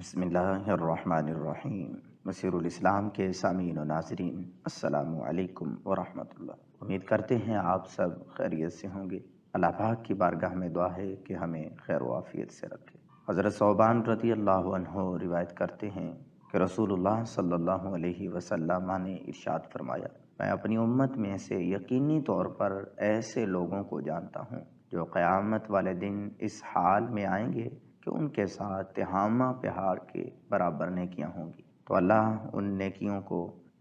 بسم اللہ الرحمن الرحیم۔ مسیر الاسلام کے سامعین و ناظرین، السلام علیکم ورحمۃ اللہ۔ امید کرتے ہیں آپ سب خیریت سے ہوں گے۔ اللہ پاک کی بارگاہ میں دعا ہے کہ ہمیں خیر و عافیت سے رکھے۔ حضرت ثوبان رضی اللہ عنہ روایت کرتے ہیں کہ رسول اللہ صلی اللہ علیہ وسلم نے ارشاد فرمایا، میں اپنی امت میں سے یقینی طور پر ایسے لوگوں کو جانتا ہوں جو قیامت والے دن اس حال میں آئیں گے کہ ان کے ساتھ تہامہ پہاڑ کے برابر نیکیاں ہوں گی، تو اللہ ان نیکیوں کو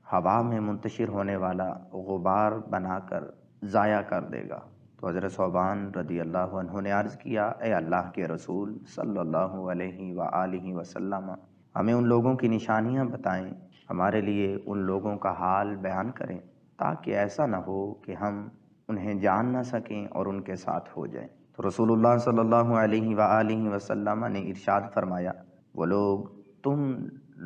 ہوا میں منتشر ہونے والا غبار بنا کر ضائع کر دے گا۔ تو حضرت ثوبان رضی اللہ عنہ نے عرض کیا، اے اللہ کے رسول صلی اللہ علیہ وآلہ وسلم، ہمیں ان لوگوں کی نشانیاں بتائیں، ہمارے لیے ان لوگوں کا حال بیان کریں تاکہ ایسا نہ ہو کہ ہم انہیں جان نہ سکیں اور ان کے ساتھ ہو جائیں۔ تو رسول اللہ صلی اللہ علیہ وآلہ وسلم نے ارشاد فرمایا، وہ لوگ تم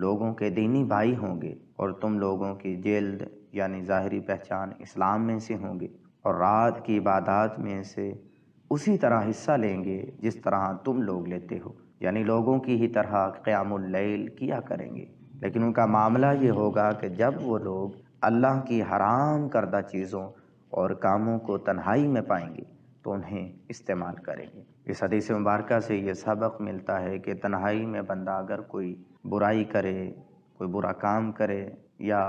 لوگوں کے دینی بھائی ہوں گے اور تم لوگوں کی جلد یعنی ظاہری پہچان اسلام میں سے ہوں گے اور رات کی عبادات میں سے اسی طرح حصہ لیں گے جس طرح تم لوگ لیتے ہو، یعنی لوگوں کی ہی طرح قیام اللیل کیا کریں گے۔ لیکن ان کا معاملہ یہ ہوگا کہ جب وہ لوگ اللہ کی حرام کردہ چیزوں اور کاموں کو تنہائی میں پائیں گے تو انہیں استعمال کریں گے۔ اس حدیث مبارکہ سے یہ سبق ملتا ہے کہ تنہائی میں بندہ اگر کوئی برائی کرے، کوئی برا کام کرے یا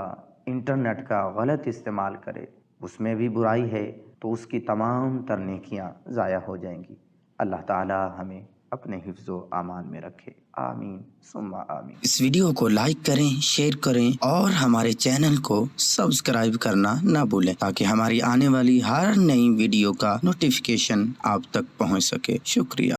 انٹرنیٹ کا غلط استعمال کرے، اس میں بھی برائی ہے، تو اس کی تمام تر نیکیاں ضائع ہو جائیں گی۔ اللہ تعالی ہمیں اپنے حفظ و امان میں رکھے، آمین ثم آمین۔ اس ویڈیو کو لائک کریں، شیئر کریں اور ہمارے چینل کو سبسکرائب کرنا نہ بھولیں تاکہ ہماری آنے والی ہر نئی ویڈیو کا نوٹیفیکیشن آپ تک پہنچ سکے۔ شکریہ۔